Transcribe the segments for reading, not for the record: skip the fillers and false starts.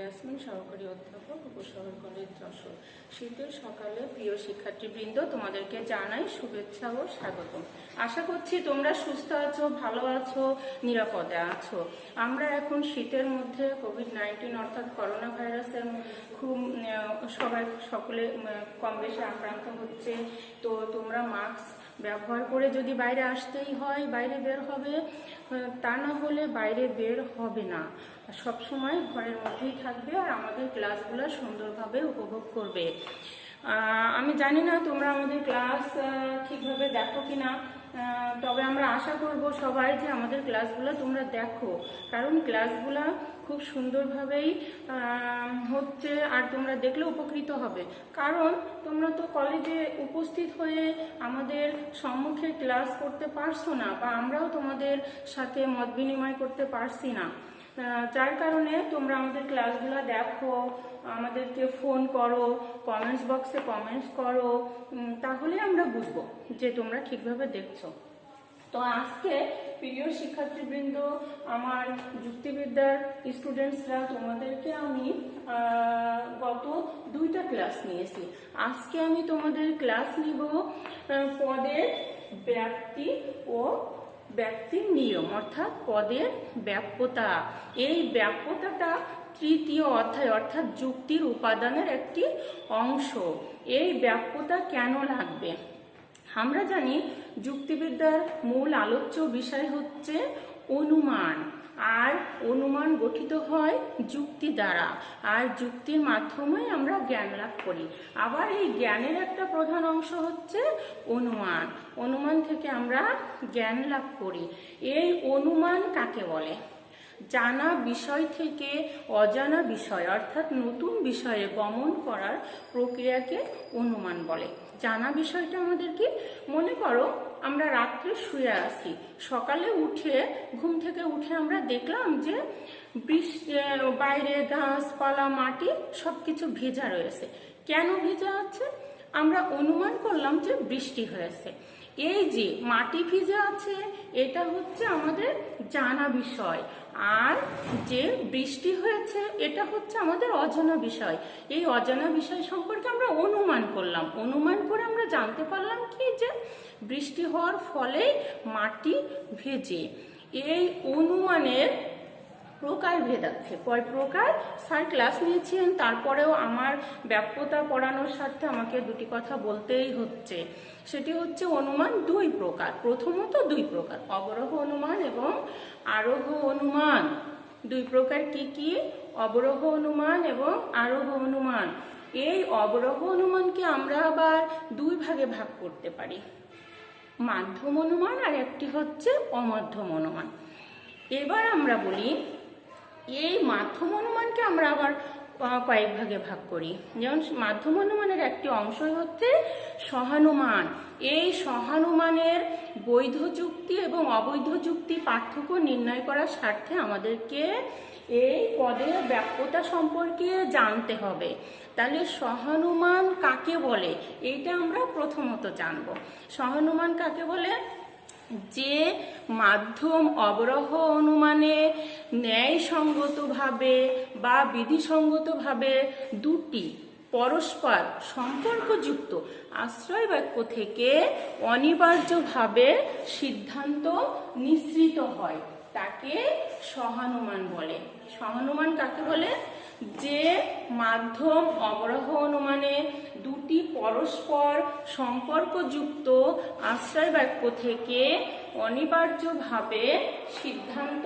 ইয়াসমিন, সহকারী অধ্যাপক, উপশহর কলেজ, যশোর। শীতের সকালে প্রিয় শিক্ষার্থীবৃন্দ, তোমাদেরকে জানাই শুভেচ্ছা ও স্বাগতম। আশা করছি তোমরা সুস্থ আছো, ভালো আছো, নিরাপদে আছো। আমরা এখন শীতের মধ্যে কোভিড-19 অর্থাৎ করোনা ভাইরাসের খুব সকলে কম বেশি আক্রান্ত হচ্ছে। তো তোমরা মাস্ক ব্যবহার করে যদি বাইরে আসতেই হয় বাইরে বের হবে, তা না হলে বাইরে বের হবে না। সব সময় ঘরের মধ্যেই থাকবে আর আমাদের ক্লাসগুলো সুন্দরভাবে উপভোগ করবে। আমি জানি না তোমরা আমাদের ক্লাস ঠিকভাবে দেখো কিনা, তবে আমরা আশা করব সবাই যে আমাদের ক্লাসগুলো তোমরা দেখো, কারণ ক্লাসগুলো খুব সুন্দরভাবেই হচ্ছে আর তোমরা দেখলে উপকৃত হবে। কারণ তোমরা তো কলেজে উপস্থিত হয়ে আমাদের সম্মুখে ক্লাস করতে পারছো না, বা আমরাও তোমাদের সাথে মত বিনিময় করতে পারছি না। যার কারণে তোমরা আমাদের ক্লাসগুলো দেখো, আমাদেরকে ফোন করো, কমেন্টস বক্সে কমেন্টস করো, তাহলে আমরা বুঝবো যে তোমরা ঠিকভাবে দেখছো। তো আজকে প্রিয় শিক্ষার্থীবৃন্দ, আমার যুক্তিবিদ্যার স্টুডেন্টসরা, তোমাদেরকে আমি গত 2টা ক্লাস নিয়েছি। আজকে আমি তোমাদের ক্লাস নিব পদের ব্যাপ্তি ও ব্যক্তির নিয়ম, অর্থাৎ পদের ব্যাপ্যতা। এই ব্যাপ্যতাটা তৃতীয় অধ্যায় অর্থাৎ যুক্তির উপাদানের একটি অংশ। এই ব্যাপ্যতা কেন লাগবে? আমরা জানি যুক্তিবিদ্যার মূল আলোচ্য বিষয় হচ্ছে অনুমান, আর অনুমান গঠিত হয় যুক্তি দ্বারা, আর যুক্তির মাধ্যমে আমরা জ্ঞান লাভ করি। আবার এই জ্ঞানের একটা প্রধান অংশ হচ্ছে অনুমান। অনুমান থেকে আমরা জ্ঞান লাভ করি। এই অনুমান কাকে বলে? জানা বিষয় থেকে অজানা বিষয় অর্থাৎ নতুন বিষয়ে গমন করার প্রক্রিয়াকে অনুমান বলে। জানা বিষয়টা আমাদের কি? মনে করো আমরা রাত্রে শুয়ে আছি, সকালে উঠে ঘুম থেকে উঠে আমরা দেখলাম যে বাইরে গাছপালা, মাটি সবকিছু ভেজা রয়েছে। কেন ভেজা আছে? আমরা অনুমান করলাম যে বৃষ্টি হয়েছে। এই যে মাটি ভিজে আছে, এটা হচ্ছে আমাদের জানা বিষয়, আর যে বৃষ্টি হয়েছে এটা হচ্ছে আমাদের অজানা বিষয়। এই অজানা বিষয় সম্পর্কে আমরা অনুমান করলাম। অনুমান করে আমরা জানতে পারলাম কি, যে বৃষ্টি হওয়ার ফলে মাটি ভেজে। এই অনুমানের প্রকারভেদ আছে। কয় প্রকার? স্যার ক্লাস নিয়েছেন, তারপরেও আমার ব্যাপ্যতা পড়ানোর স্বার্থে আমাকে দুটি কথা বলতেই হচ্ছে। সেটি হচ্ছে অনুমান 2 প্রকার। প্রথমত 2 প্রকার, অবরোহ অনুমান এবং আরোহ অনুমান। 2 প্রকার কি কি? অবরোহ অনুমান এবং আরোহ অনুমান। এই অবরোহ অনুমানকে আমরা আবার 2 ভাগে ভাগ করতে পারি, মাধ্যম অনুমান আর একটি হচ্ছে অমাধ্যম অনুমান। এবার আমরা বলি এই মাধ্যম অনুমানকে আমরা আবার কয়েক ভাগে ভাগ করি। যেমন মাধ্যম অনুমানের একটি অংশই হচ্ছে সহানুমান। এই সহানুমানের বৈধ যুক্তি এবং অবৈধ যুক্তি পার্থক্য নির্ণয় করার স্বার্থে আমাদেরকে এই পদের ব্যাপ্যতা সম্পর্কে জানতে হবে। তাহলে সহানুমান কাকে বলে এইটা আমরা প্রথমত জানব। সহানুমান কাকে বলে? যে মাধ্যম অবরোহ অনুমানে ন্যায়সঙ্গতভাবে বা বিধিসঙ্গতভাবে দুটি পরস্পর সম্পর্কযুক্ত আশ্রয় বাক্য থেকে অনিবার্যভাবে সিদ্ধান্ত নিঃসৃত হয়, তাকে সহানুমান বলে। সহানুমান কাকে বলে? যে মাধ্যম অবরোহ অনুমানে দুটি পরস্পর সম্পর্কযুক্ত আশ্রয় বাক্য থেকে অনিবার্যভাবে সিদ্ধান্ত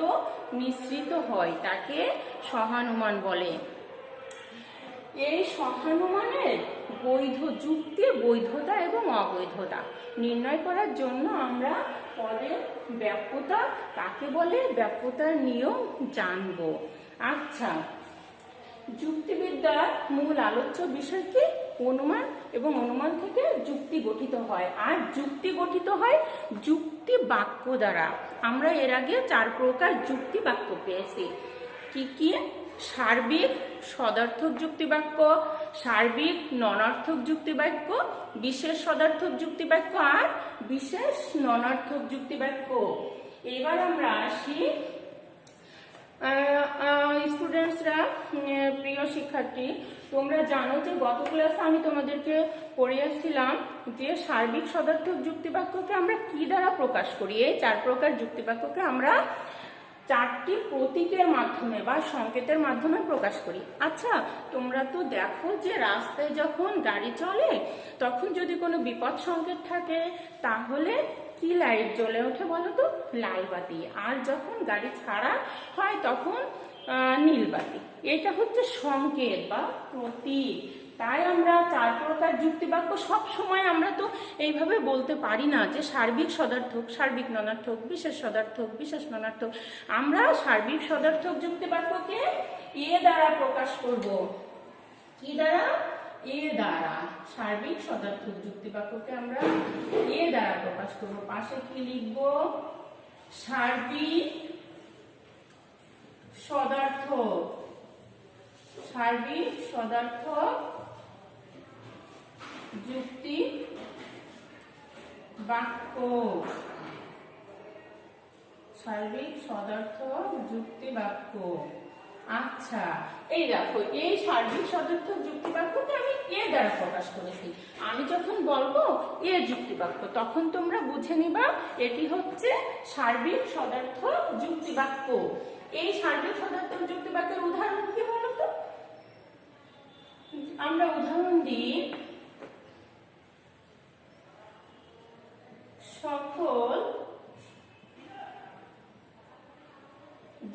নিঃসৃত হয়, তাকে সহানুমান বলে। এই সহানুমানের বৈধ যুক্তির বৈধতা এবং অবৈধতা নির্ণয় করার জন্য আমরা পদের ব্যাপ্যতা কাকে বলে, ব্যাপ্যতার নিয়ম জানব। আচ্ছা, যুক্তিবিদ্যার মূল আলোচ্য বিষয় কি? অনুমান, এবং অনুমান থেকে যুক্তি গঠিত হয়। আর যুক্তি গঠিত হয় যুক্তি বাক্য দ্বারা। আমরা এর আগে 4 প্রকার যুক্তি বাক্য পেয়েছি। কি কি? সার্বিক সদার্থক যুক্তি বাক্য, সার্বিক ননার্থক যুক্তি বাক্য, বিশেষ সদার্থক যুক্তি বাক্য আর বিশেষ ননার্থক যুক্তি বাক্য। এবার আমরা আসি স্টুডেন্টসরা, প্রিয় শিক্ষার্থী, তোমরা জানো যে গত ক্লাসে আমি তোমাদেরকে পড়িয়েছিলাম যে সার্বিক সদার্থক যুক্তিবাক্যকে আমরা কি দ্বারা প্রকাশ করি। এই 4 প্রকার যুক্তিবাক্যকে আমরা 4টি প্রতীকের মাধ্যমে বা সংকেতের মাধ্যমে প্রকাশ করি। আচ্ছা, তোমরা তো দেখো যে রাস্তায় যখন গাড়ি চলে তখন যদি কোনো বিপদ সংকেত থাকে তাহলে কি লাইট জ্বলে ওঠে বলো তো? লাল বাতি। আর যখন গাড়ি ছাড়া হয় তখন নীল বাতি। এটা হচ্ছে সংকেত বা প্রতীক। তাই আমরা 4 প্রকার যুক্তিবাক্য সব সময় আমরা তো এইভাবে বলতে পারি না যে সার্বিক সদার্থক, সার্বিক ননার্থক, বিশেষ সদার্থক, বিশেষ ননার্থক। আমরা সার্বিক সদার্থক যুক্তিবাক্যকে এ দ্বারা প্রকাশ করব। কি দ্বারা? এ দ্বারা। সার্বিক সদার্থক যুক্তিবাক্যকে আমরা এ দ্বারা প্রকাশ করব। পাশে কি লিখব? সার্বিক সদার্থক। সার্বিক সদার্থক যুক্তি বাক্য। সার্বিক সদার্থক যুক্তি বাক্য। আচ্ছা, এই দেখো, এই সার্বিক সদার্থক যুক্তি বাক্যকে আমি এ দ্বারা প্রকাশ করেছি। আমি যখন বলবো এ যুক্তি বাক্য তখন তোমরা বুঝে নিবা এটি হচ্ছে সার্বিক সদার্থক যুক্তি বাক্য। এই সার্বিক সদার্থক যুক্তি বাক্যের উদাহরণ কি বলতো? আমরা উদাহরণ দিই, সকল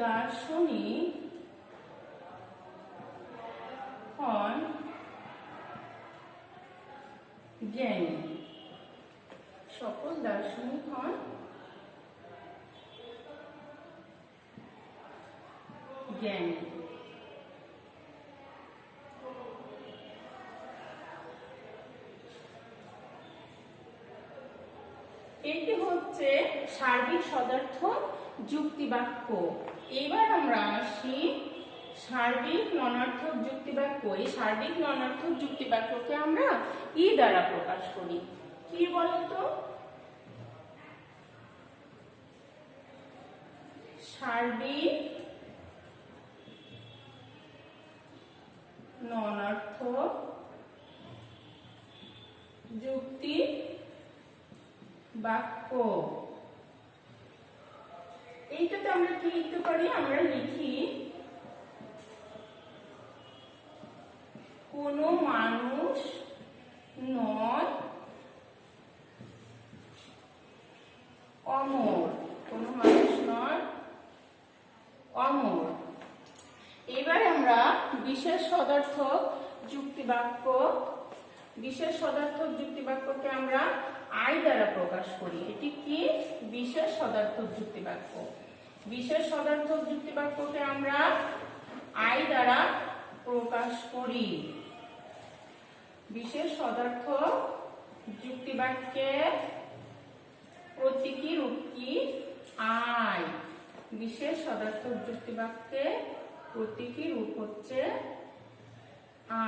দার্শনিক হন জ্ঞানী। সকল দার্শনিক হন জ্ঞানী। এটি হচ্ছে সার্বিক সদার্থক যুক্তিবাক্য। এবার আমরা আসি সার্বিক ননার্থক যুক্তিবাক্য। এই সার্বিক ননার্থক যুক্তিবাক্যকে আমরা ই দ্বারা প্রকাশ করি। কি বলতো? সার্বিক ননার্থক যুক্তি বাক্য। এইটাতে আমরা কি লিখতে পারি? আমরা লিখি কোনো মানুষ নয় অমর। কোনো মানুষ নয় অমর। এবার আমরা বিশেষ সদার্থক যুক্তিবাক্য। বিশেষ সদার্থক যুক্তিবাক্যকে আমরা আই দ্বারা প্রকাশ করি। এটি কি? বিশেষ সদার্থক যুক্তিবাক্য। বিশেষ সদার্থক যুক্তিবাক্যকে আমরা আই দ্বারা প্রকাশ করি। বিশেষ সদার্থক যুক্তিবাক্যের প্রতীকী রূপ কি? আই। বিশেষ সদার্থক যুক্তিবাক্যের প্রতীকী রূপ হচ্ছে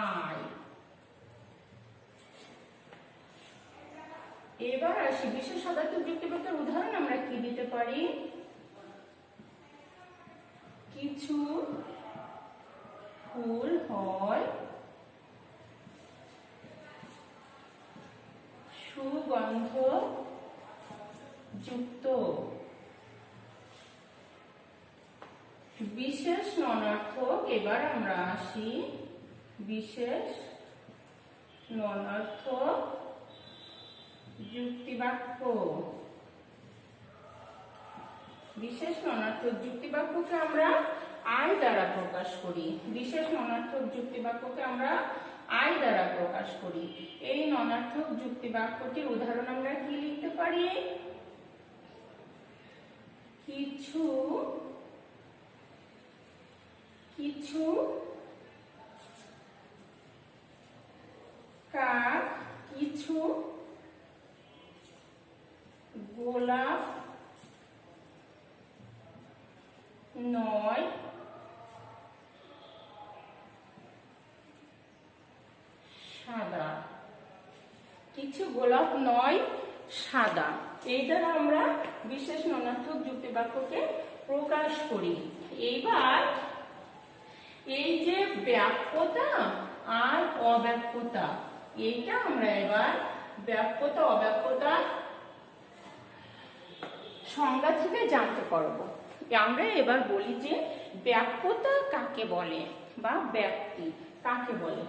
আই। এবার আসি বিশেষ সদার্থক যুক্তিবাক্যের উদাহরণ আমরা কি দিতে পারি? কিছু ফুল হয় সুগন্ধ যুক্ত। বিশেষ ননার্থক। এবার আমরা আসি বিশেষ ননার্থক যুক্তিবাক্য। বিশেষ ননার্থক যুক্তিবাক্যকে আমরা আই দ্বারা প্রকাশ করি। বিশেষ ননার্থক যুক্তিবাক্যকে আমরা আই দ্বারা প্রকাশ করি। এই ননার্থক যুক্তিবাক্যটির উদাহরণ আমরা কি লিখতে পারি? কিছু কিছু কাক কিছু গোলাপ নয় সাদা। কিছু গোলাপ নয় সাদা। এই দ্বারা আমরা বিশেষ ননার্থক যুক্তিবাক্যকে প্রকাশ করি। এইবার এই যে ব্যাপ্যতা আর অব্যাপ্যতা, এইটা আমরা এবার ব্যাপ্যতা অব্যাপ্যতা সংজ্ঞা থেকে জানতে পারবো। আমরা এবার বলি যে ব্যাপ্যতা কাকে বলে বা ব্যাপ্তি কাকে বলে।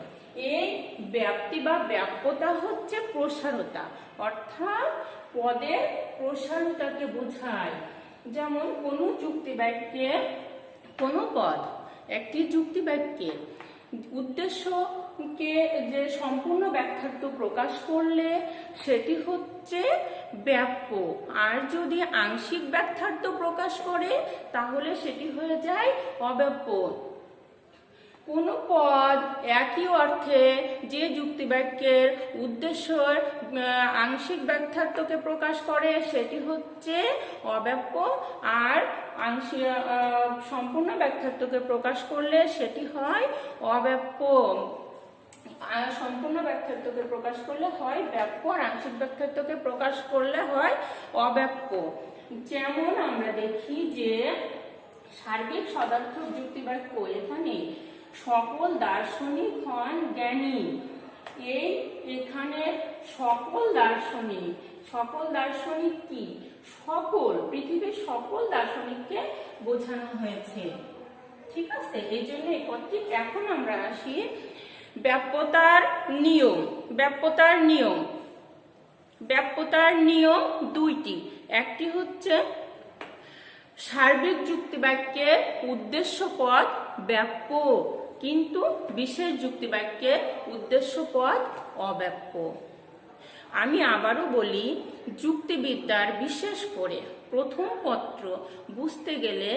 এই ব্যাপ্তি বা ব্যাপ্যতা হচ্ছে প্রসারতা, অর্থাৎ পদের প্রসারতাকে বোঝায়। যেমন কোনো যুক্তি বাক্যে কোনো পদ একটি যুক্তি বাক্যে উদ্দেশ্যকে যে সম্পূর্ণ ব্যাখ্যার্থ প্রকাশ করলে সেটি হচ্ছে ব্যাপ্য, আর যদি আংশিক ব্যাখ্যার্থ প্রকাশ করে তাহলে সেটি হয়ে যায় অব্যাপ্য। কোনো পদ একই অর্থে যে যুক্তি বাক্যের উদ্দেশ্যের আংশিক ব্যাখ্যার্থকে প্রকাশ করে সেটি হচ্ছে অব্যাপ্য, আর সম্পূর্ণ ব্যাখ্যার্থকে প্রকাশ করলে সেটি হয় অব্যাপ্য। সম্পূর্ণ ব্যাখ্যার্থকে প্রকাশ করলে হয় ব্যাপ্য, আর আংশিক ব্যাখ্যার্থকে প্রকাশ করলে হয় অব্যাপ্য। যেমন আমরা দেখি যে সার্বিক সদার্থক যুক্তি বাক্য, এখানে সকল দার্শনিক হন জ্ঞানী। এই এখানে সকল দার্শনিক কি? সকল পৃথিবীর সকল দার্শনিককে বোঝানো হয়েছে, ঠিক আছে। এই জন্য এই পদটি। এখন আমরা আসি ব্যাপ্যতার নিয়ম। ব্যাপ্যতার নিয়ম দুইটি। একটি হচ্ছে সার্বিক যুক্তি বাক্যের উদ্দেশ্য পদ ব্যাপ্য, কিন্তু বিশেষ যুক্তি বাক্যের উদ্দেশ্য পদ অব্যাপ্য। আমি আবারও বলি, যুক্তিবিদ্যার বিশেষ করে প্রথম পত্র বুঝতে গেলে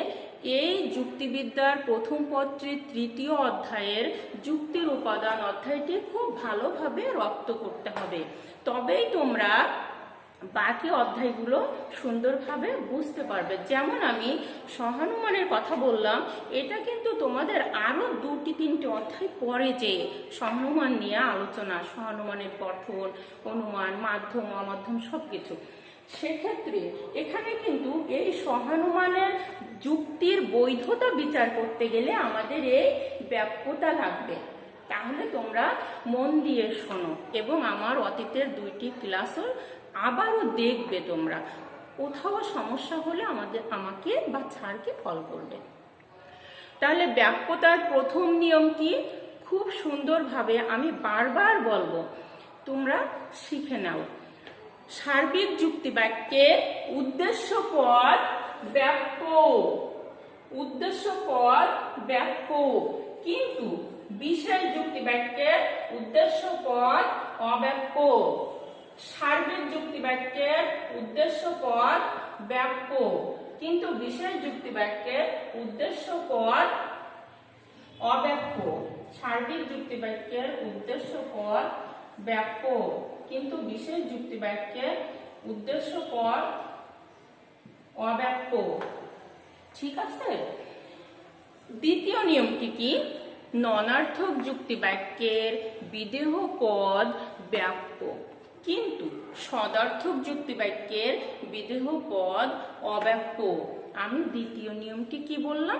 এই যুক্তিবিদ্যার প্রথম পত্রের তৃতীয় অধ্যায়ের যুক্তির উপাদান অধ্যায়টি খুব ভালোভাবে রপ্ত করতে হবে, তবেই তোমরা বাকি অধ্যায়গুলো সুন্দরভাবে বুঝতে পারবে। যেমন আমি সহানুমানের কথা বললাম, এটা কিন্তু তোমাদের আরো 2-3টে অধ্যায় পরে যে সহানুমান নিয়ে আলোচনা, সহানুমানের পঠন, অনুমান, মাধ্যম, অমাধ্যম সবকিছু, সেক্ষেত্রে এখানে কিন্তু এই সহানুমানের যুক্তির বৈধতা বিচার করতে গেলে আমাদের এই ব্যাপ্যতা লাগবে। তাহলে তোমরা মন দিয়ে শোনো এবং আমার অতীতের 2টি ক্লাসও আবারও দেখবে। তোমরা কোথাও সমস্যা হলে আমাকে বা স্যারকে কল করবে। তাহলে ব্যাপ্যতার প্রথম নিয়ম কি? খুব সুন্দরভাবে আমি বারবার বলবো, তোমরা শিখে নাও। সার্বিক যুক্তি বাক্যের উদ্দেশ্য পদ ব্যাপ্য, কিন্তু বিশেষ যুক্তি বাক্যের উদ্দেশ্য পদ অব্যাপ্য। সার্বিক যুক্তি বাক্যের উদ্দেশ্য পদ ব্যাপ্য, কিন্তু বিশেষ যুক্তি বাক্যের উদ্দেশ্য পদ অব্যাপ্য। সার্বিক যুক্তি বাক্যের উদ্দেশ্য পদ ব্যাপ্য, কিন্তু বিশেষ যুক্তি বাক্যের উদ্দেশ্য পদ অব্যাপ্য, ঠিক আছে। দ্বিতীয় নিয়মটি কি? ননার্থক যুক্তি বাক্যের বিদেহ পদ ব্যাপ্য, কিন্তু সদার্থক যুক্তি বাক্যের বিদেহ পদ অব্যাপ্য। আমি দ্বিতীয় নিয়মটি কি বললাম?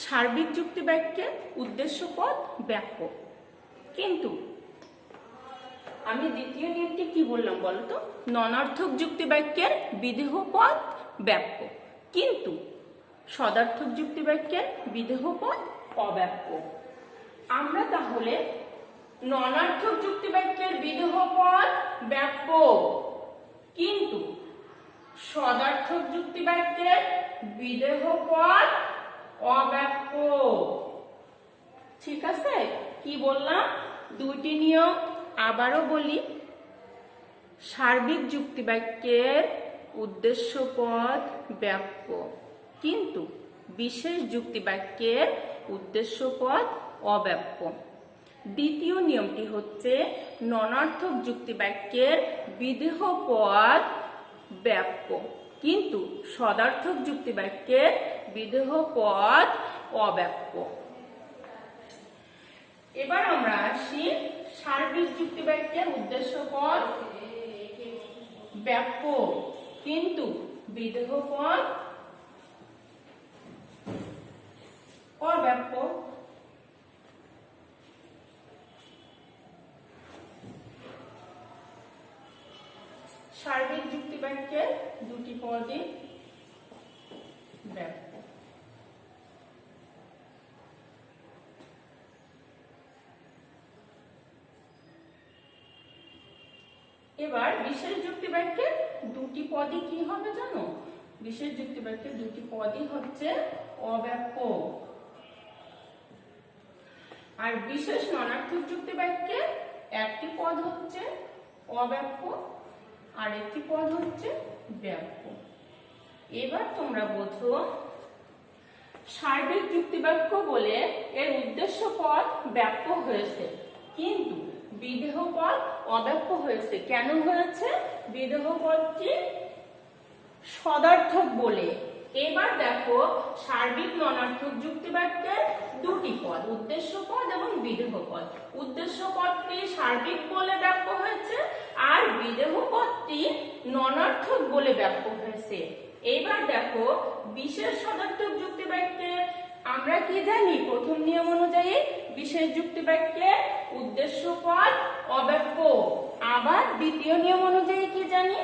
সার্বিক যুক্তি বাক্যের উদ্দেশ্য পদ ব্যাপ্য, কিন্তু আমি দ্বিতীয় নিয়মটি কি বললাম বলতো? ননার্থক যুক্তি বাক্যের বিদেহ পদ ব্যাপ্য, কিন্তু সদার্থক যুক্তি বাক্যের বিদেহ পদ অব্যাপ্য। আমরা তাহলে ননার্থক যুক্তি বাক্যের বিদেহ পদ ব্যাপ্য, কিন্তু সদার্থক যুক্তি বাক্যের বিদেহ পদ অব্যাপ্য, ঠিক আছে। কি বললাম? 2টি নিয়ম আবারও বলি। সার্বিক যুক্তি বাক্যের উদ্দেশ্য পদ ব্যাপ্য, কিন্তু বিশেষ যুক্তি বাক্যের উদ্দেশ্য পদ অব্যাপ্য। দ্বিতীয় নিয়মটি হচ্ছে ননার্থক যুক্তি বাক্যের বিদেহ পদ ব্যাপ্য, কিন্তু সদার্থক যুক্তি বাক্যের বিদেহ পদ অব্যাপ্য। এবার আমরা আসি সার্বিক যুক্তি বাক্যের উদ্দেশ্য পদ ব্যাপ্য, কিন্তু বিদেহ পদ সার্বিক যুক্তি বাক্যে দুটি পদই ব্যাপ্য। এবার বিশেষ যুক্তি বাক্যে দুটি পদই কি হবে জানো? বিশেষ যুক্তি বাক্যে দুটি পদই হচ্ছে অব্যাপ্য। আর বিশেষ ননার্থক যুক্তি বাক্যে একটি পদ হচ্ছে অব্যাপ্য আর একটি পদ হচ্ছে ব্যাপ্য। এবার তোমরা বোঝো, সার্বিক যুক্তি বাক্য বলে এর উদ্দেশ্য পদ ব্যাপ্য হয়েছে, কিন্তু বিদেহ পদ অব্যাপ্য হয়েছে। কেন হয়েছে? বিদেহ পদটি সদার্থক বলে। এবার দেখো, সার্বিক ননার্থক যুক্তি বাক্যের দুটি পদ, উদ্দেশ্য পদ এবং বিদেহ পদ। উদ্দেশ্য পদটি সার্বিক বলে ব্যাপ্য হয়েছে আর বিদেহ পদটি ননার্থক বলে ব্যাপ্য হয়েছে। এবার দেখো, বিশেষ সদার্থক যুক্তি বাক্যে আমরা কি জানি? প্রথম নিয়ম অনুযায়ী বিশেষ যুক্তি বাক্যে উদ্দেশ্য পদ অব্যাপ্য। আবার দ্বিতীয় নিয়ম অনুযায়ী কি জানি?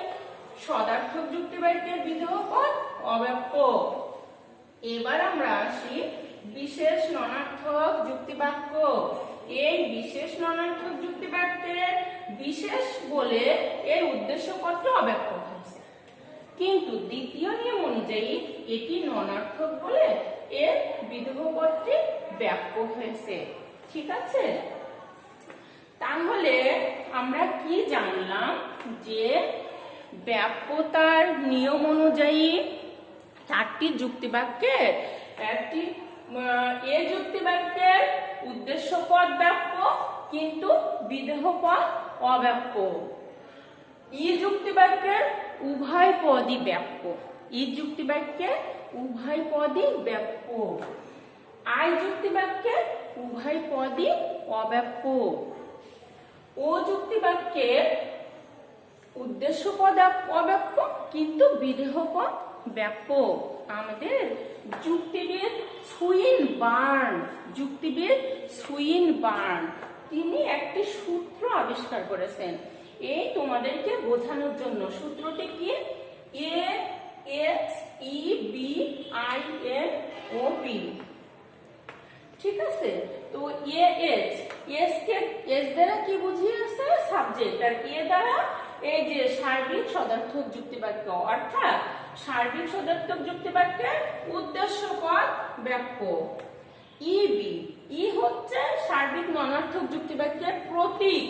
সদার্থক যুক্তি বাক্যের বিদেহ পদ অব্যাপ্য। এবার আমরা আসি বিশেষ ননার্থক যুক্তি বাক্য। এই বিশেষ ননার্থক যুক্তি বাক্যের বিশেষ বলে এর উদ্দেশ্য পদটি অব্যাপ্য হয়েছে, কিন্তু দ্বিতীয় নিয়ম অনুযায়ী এটি ননার্থক বলে এর বিদেহ পদটি ব্যাপ্য হয়েছে। ঠিক আছে? তাহলে আমরা কি জানলাম? যে ব্যাপ্যতার নিয়ম অনুযায়ী চারটি যুক্তি বাক্যের একটি এ যুক্তি বাক্যের উদ্দেশ্য পদ ব্যাপ্য কিন্তু বিদেহ পদ অব্যাপ্য। ই যুক্তি বাক্যের উভয় পদই ব্যাপ্য। ই যুক্তি বাক্যে উভয় পদই ব্যাপ্য। আই যুক্তি বাক্যে উভয় পদই অব্যাপ্য। ও যুক্তি বাক্যের উদ্দেশ্য পদ অব্যাপ্য কিন্তু বিদেহ পদ ব্যাপ্য। আমাদের যুক্তিবিদ সুইনবার্ন তিনি একটি সূত্র আবিষ্কার করেছেন এই তোমাদেরকে বোঝানোর জন্য। সূত্রটি কি? A X E B I N O P. ঠিক আছে? তো এ এস দ্বারা কি বুঝিয়েছে? সাবজেক্ট। আর এ দ্বারা এই যে সার্বিক সদার্থক যুক্তি বাক্য, অর্থাৎ সার্বিক সদার্থক যুক্তি বাক্যের উদ্দেশ্য পদ ব্যাপ্য। ই হচ্ছে সার্বিক ননার্থক যুক্তি বাক্যের প্রতীক।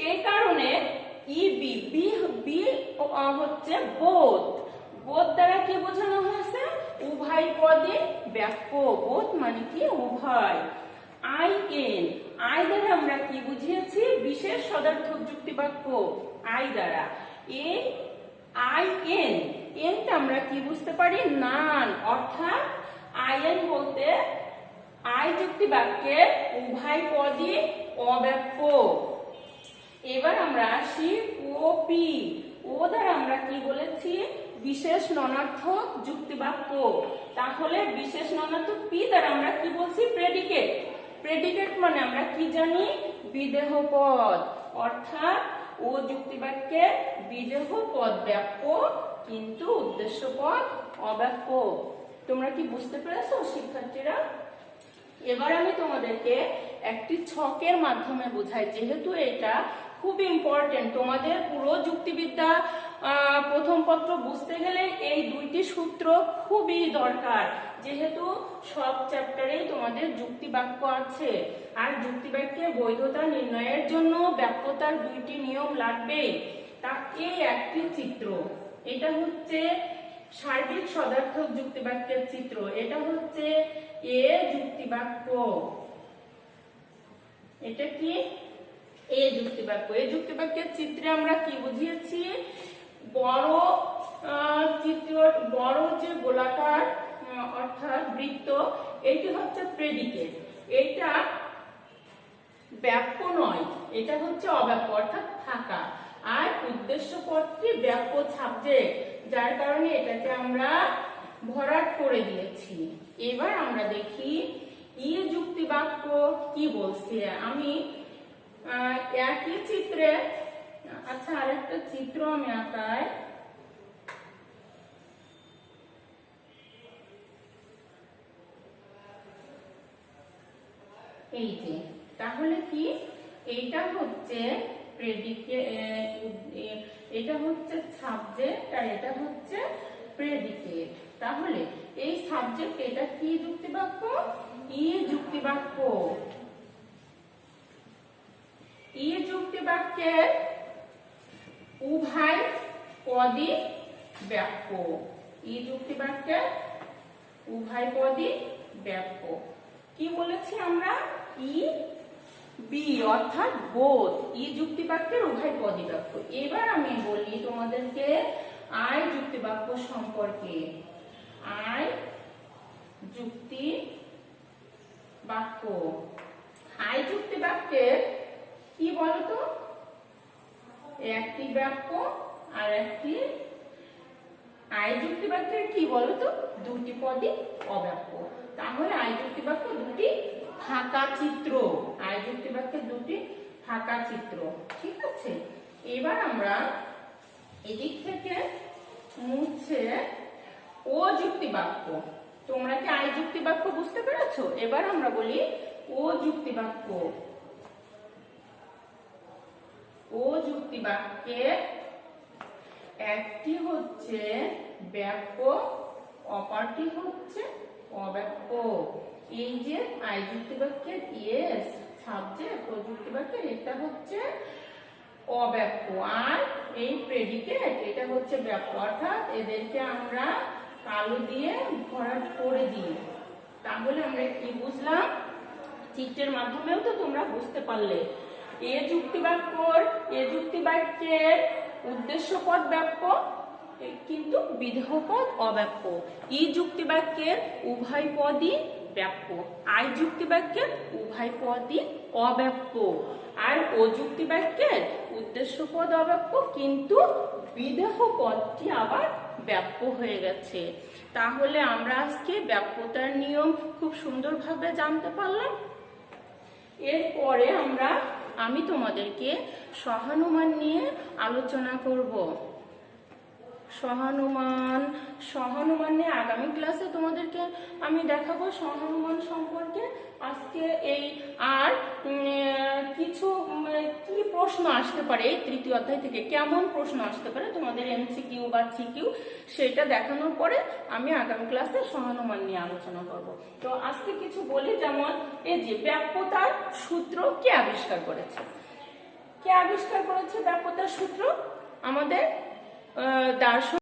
এই কারণে বি হচ্ছে বোধ। বোধ দ্বারা কি বোঝানো হয়েছে? উভয় পদে ব্যাপ্য। বোধ মানে কি? উভয়। আই দ্বারা আমরা কি বুঝিয়েছি? বিশেষ সদার্থক যুক্তি বাক্য আই দ্বারা। এনটা আমরা কি বুঝতে পারি? নান, অর্থাৎ আইএন বলতে আই যুক্তি বাক্যের উভয় পদই অব্যাপ্য। এবার আমরা আসি ওপি। ও দ্বারা আমরা কি বলেছি? বিশেষ ননার্থক যুক্তি বাক্য। তাহলে বিশেষ ননার্থক পি দ্বারা আমরা কি বলছি? প্রেডিকেট। প্রেডিকেট মানে আমরা কি জানি? বিদেহ পদ। অর্থাৎ ও যুক্তি বাক্যে বিদেহ পদ ব্যাপ্য কিন্তু উদ্দেশ্য পদ অব্যাপ্য। তোমরা কি বুঝতে পেরেছো শিক্ষার্থীরা? এবার আমি তোমাদেরকে একটি ছকের মাধ্যমে বোঝাই, যেহেতু এটা খুব ইম্পর্টেন্ট। তোমাদের পুরো যুক্তিবিদ্যা প্রথম পত্র বুঝতে গেলে এই দুইটি সূত্র খুবই দরকার, যেহেতু সব চ্যাপ্টারেই তোমাদের যুক্তি বাক্য আছে। আর যুক্তি বাক্যের বৈধতা নির্ণয়ের জন্য ব্যাপ্যতার দুইটি নিয়ম লাগবেই। তা এই একটি চিত্র, এটা হচ্ছে সার্বিক সদার্থক যুক্তি বাক্যের চিত্র। এটা হচ্ছে এ যুক্তি বাক্য। এটা কি? এ যুক্তি বাক্য। এই যুক্তি বাক্যের চিত্রে আমরা কি বুঝিয়েছি? বড় যে গোলাকার অর্থাৎ বৃত্ত, এটি হচ্ছে প্রেডিকেট। এটা ব্যাপ্য নয়, এটা হচ্ছে অব্যাপ্য অর্থাৎ থাকা। আর উদ্দেশ্য পদটি ব্যাপ্য সাবজেক্ট, যার কারণে এটাকে আমরা ভরাট করে দিয়েছি। এবার আমরা দেখি ই যুক্তি বাক্য কি বলছে। আমি একই চিত্রে আচ্ছা, আরেকটা চিত্র আমি আঁকাই। এই যে, তাহলে কি, এইটা হচ্ছে এটা হচ্ছে সাবজেক্ট আর এটা হচ্ছে প্রেডিকেট। তাহলে এই সাবজেক্ট, এটা কি যুক্তিবাক্য? ই যুক্তিবাক্য। ই যুক্তিবাক্যের উভয় পদই বাক্য। ই যুক্তিবাক্যের উভয় পদই বাক্য। কি বলেছি আমরা? ই বি অর্থাৎ বোথ। ই যুক্তিবাক্যের উভয় পদই বাক্য। এবার আমি বলি তোমাদেরকে আই যুক্তিবাক্য সম্পর্কে। আই যুক্তি বাক্য। আই যুক্তি বাক্যের কি বলতো? একটি বাক্য আর একটি। আই যুক্তি বাক্যের কি বলতো? দুটি পদই অবাক্য। তাহলে আই যুক্তি বাক্য দুটি ফাঁকা চিত্র। আই যুক্তি বাক্যের দুটি ফাঁকা চিত্র। ঠিক আছে, এবার আমরা এদিক থেকে মুছে ও যুক্তি বাক্য। তোমরা কি আই যুক্তি বাক্য বুঝতে পেরেছো? এবার আমরা বলি ও যুক্তি বাক্য। ও যুক্তি বাক্যের একটি হচ্ছে বাক্য, অপরটি হচ্ছে অবাক্য। এই যে আই যুক্তি বাক্যের ইয়েস সাবজেক্ট, ও যুক্তি বাক্যের এটা হচ্ছে অবাক্য, আর এই প্রেডিকেট এটা হচ্ছে বাক্য। অর্থাৎ এদেরকে আমরা কালো দিয়ে ভরাট করে দিই। তাহলে আমরা কি বুঝলাম? চিত্রের মাধ্যমেও তো তোমরা বুঝতে পারলে। এ যুক্তি বাক্যের উদ্দেশ্যপদ বাক্য কিন্তু বিধেয় পদ অবাক্য। ই যুক্তি বাক্যের উভয় পদই বাক্য। আই যুক্তি বাক্যের উভয় পদই অবাক্য। আর ও যুক্তি বাক্যের উদ্দেশ্যপদ অবাক্য কিন্তু বিধেয় পদটি আবার বাক্য হয়ে গেছে। তাহলে আমরা আজকে বাক্যতার নিয়ম খুব সুন্দরভাবে জানতে পারলাম। এরপরে আমি তোমাদেরকে সহানুমান নিয়ে আলোচনা করব। সহানুমান নিয়ে আগামী ক্লাসে তোমাদেরকে আমি দেখাবো সহানুমান সম্পর্কে। আজকে এই আর কিছু কি প্রশ্ন আসতে পারে এই তৃতীয় অধ্যায় থেকে, কেমন প্রশ্ন আসতে পারে তোমাদের এমসিকিউ বা সিকিউ, সেটা দেখানোর পরে আমি আগামী ক্লাসে সহানুমান নিয়ে আলোচনা করব। তো আজকে কিছু বলি, যেমন এই যে বাক্যতার সূত্র কে আবিষ্কার করেছে? কে আবিষ্কার করেছে বাক্যতার সূত্র? আমাদের দার্শনিক